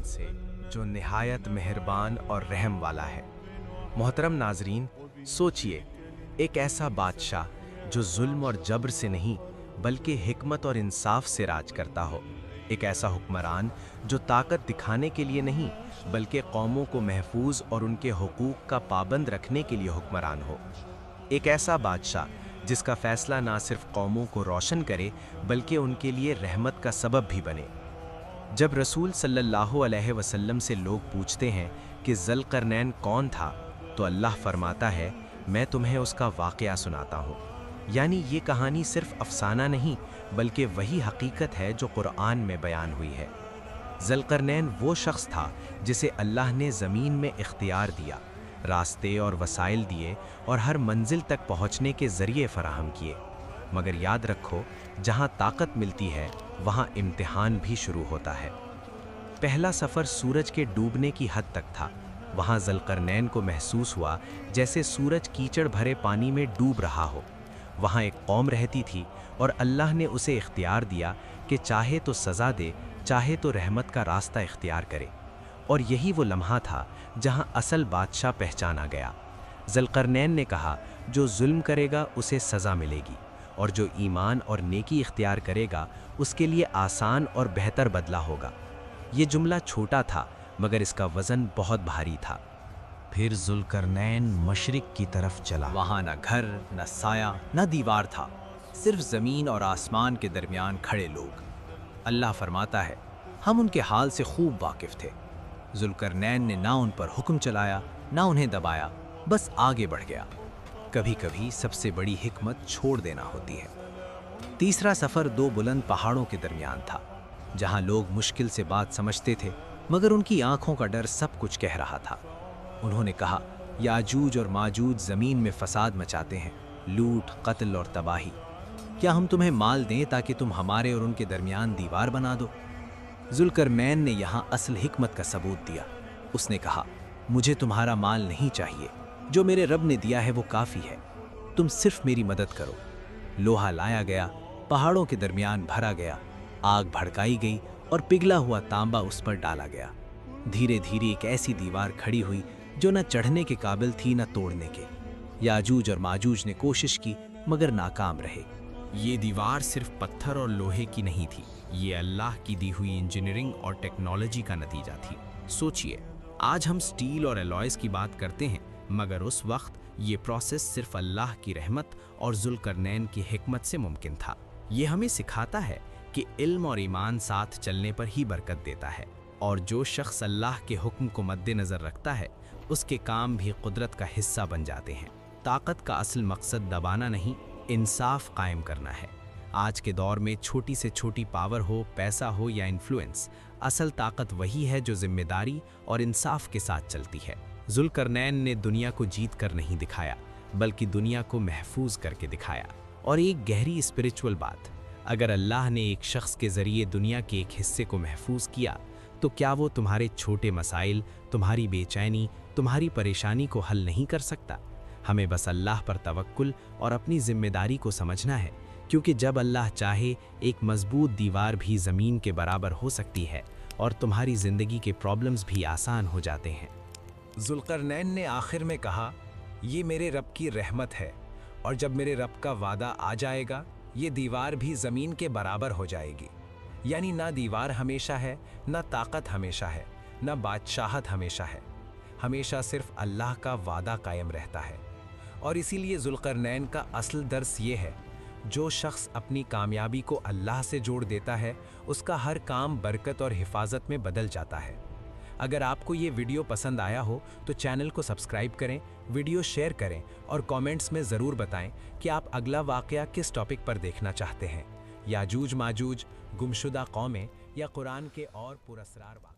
سے جو نہایت مہربان اور رحم والا ہے۔ محترم ناظرین، سوچئے، ایک ایسا بادشاہ جو ظلم اور جبر سے نہیں بلکہ حکمت اور انصاف سے راج کرتا ہو، ایک ایسا حکمران جو طاقت دکھانے کے لیے نہیں بلکہ قوموں کو محفوظ اور ان کے حقوق کا پابند رکھنے کے لیے حکمران ہو، ایک ایسا بادشاہ جس کا فیصلہ نہ صرف قوموں کو روشن کرے بلکہ ان کے لیے رحمت کا سبب بھی بنے۔ جب رسول صلی اللہ علیہ وسلم سے لوگ پوچھتے ہیں کہ ذی القرنین کون تھا، تو اللہ فرماتا ہے، میں تمہیں اس کا واقعہ سناتا ہوں۔ یعنی یہ کہانی صرف افسانہ نہیں بلکہ وہی حقیقت ہے جو قرآن میں بیان ہوئی ہے۔ ذی القرنین وہ شخص تھا جسے اللہ نے زمین میں اختیار دیا، راستے اور وسائل دیے اور ہر منزل تک پہنچنے کے ذریعے فراہم کیے، مگر یاد رکھو، جہاں طاقت ملتی ہے وہاں امتحان بھی شروع ہوتا ہے۔ پہلا سفر سورج کے ڈوبنے کی حد تک تھا۔ وہاں ذی القرنین کو محسوس ہوا جیسے سورج کیچڑ بھرے پانی میں ڈوب رہا ہو۔ وہاں ایک قوم رہتی تھی اور اللہ نے اسے اختیار دیا کہ چاہے تو سزا دے، چاہے تو رحمت کا راستہ اختیار کرے، اور یہی وہ لمحہ تھا جہاں اصل بادشاہ پہچانا گیا۔ ذی القرنین نے کہا، جو ظلم کرے گا اسے سزا ملے گی، اور جو ایمان اور نیکی اختیار کرے گا اس کے لیے آسان اور بہتر بدلہ ہوگا۔ یہ جملہ چھوٹا تھا مگر اس کا وزن بہت بھاری تھا۔ پھر ذی القرنین مشرق کی طرف چلا۔ وہاں نہ گھر، نہ سایہ، نہ دیوار تھا، صرف زمین اور آسمان کے درمیان کھڑے لوگ۔ اللہ فرماتا ہے، ہم ان کے حال سے خوب واقف تھے۔ ذی القرنین نے نہ ان پر حکم چلایا نہ انہیں دبایا، بس آگے بڑھ گیا۔ کبھی کبھی سب سے بڑی حکمت چھوڑ دینا ہوتی ہے۔ تیسرا سفر دو بلند پہاڑوں کے درمیان تھا، جہاں لوگ مشکل سے بات سمجھتے تھے مگر ان کی آنکھوں کا ڈر سب کچھ کہہ رہا تھا۔ انہوں نے کہا، یاجوج اور ماجوج زمین میں فساد مچاتے ہیں، لوٹ، قتل اور تباہی۔ کیا ہم تمہیں مال دیں تاکہ تم ہمارے اور ان کے درمیان دیوار بنا دو؟ ذی القرنین نے یہاں اصل حکمت کا ثبوت دیا۔ اس نے کہا، مجھے تمہارا مال نہیں چاہیے، جو میرے رب نے دیا ہے وہ کافی ہے، تم صرف میری مدد کرو۔ لوہا لایا گیا، پہاڑوں کے درمیان بھرا گیا، آگ بھڑکائی گئی اور پگھلا ہوا تانبا اس پر ڈالا گیا۔ دھیرے دھیرے ایک ایسی دیوار کھڑی ہوئی جو نہ چڑھنے کے قابل تھی نہ توڑنے کے۔ یاجوج اور ماجوج نے کوشش کی مگر ناکام رہے۔ یہ دیوار صرف پتھر اور لوہے کی نہیں تھی، یہ اللہ کی دی ہوئی انجینئرنگ اور ٹیکنالوجی کا نتیجہ تھی۔ سوچئے، آج ہم سٹیل اور الوائز کی بات کرتے ہیں، مگر اس وقت یہ پروسیس صرف اللہ کی رحمت اور ذی القرنین کی حکمت سے ممکن تھا۔ یہ ہمیں سکھاتا ہے کہ علم اور ایمان ساتھ چلنے پر ہی برکت دیتا ہے، اور جو شخص اللہ کے حکم کو مد نظر رکھتا ہے اس کے کام بھی قدرت کا حصہ بن جاتے ہیں۔ طاقت کا اصل مقصد دبانا نہیں، انصاف قائم کرنا ہے۔ آج کے دور میں چھوٹی سے چھوٹی پاور ہو، پیسہ ہو یا انفلوئنس، اصل طاقت وہی ہے جو ذمہ داری اور انصاف کے ساتھ چلتی ہے۔ ذی القرنین نے دنیا کو جیت کر نہیں دکھایا بلکہ دنیا کو محفوظ کر کے دکھایا۔ اور ایک گہری اسپرچول بات، اگر اللہ نے ایک شخص کے ذریعے دنیا کے ایک حصے کو محفوظ کیا تو کیا وہ تمہارے چھوٹے مسائل، تمہاری بے چینی، تمہاری پریشانی کو حل نہیں کر سکتا؟ ہمیں بس اللہ پر توکل اور اپنی ذمہ داری کو سمجھنا ہے، کیونکہ جب اللہ چاہے ایک مضبوط دیوار بھی زمین کے برابر ہو سکتی ہے اور تمہاری زندگی کے پرابلمز بھی آسان ہو جاتے ہیں۔ ذی القرنین نے آخر میں کہا، یہ میرے رب کی رحمت ہے، اور جب میرے رب کا وعدہ آ جائے گا یہ دیوار بھی زمین کے برابر ہو جائے گی۔ یعنی نہ دیوار ہمیشہ ہے، نہ طاقت ہمیشہ ہے، نہ بادشاہت ہمیشہ ہے، ہمیشہ صرف اللہ کا وعدہ قائم رہتا ہے۔ اور اسی لیے ذی القرنین کا اصل درس یہ ہے، جو شخص اپنی کامیابی کو اللہ سے جوڑ دیتا ہے اس کا ہر کام برکت اور حفاظت میں بدل جاتا ہے۔ اگر آپ کو یہ ویڈیو پسند آیا ہو تو چینل کو سبسکرائب کریں، ویڈیو شیئر کریں اور کامنٹس میں ضرور بتائیں کہ آپ اگلا واقعہ کس ٹاپک پر دیکھنا چاہتے ہیں، یاجوج ماجوج، گمشدہ قومیں یا قرآن کے اور پراسرار واقعے۔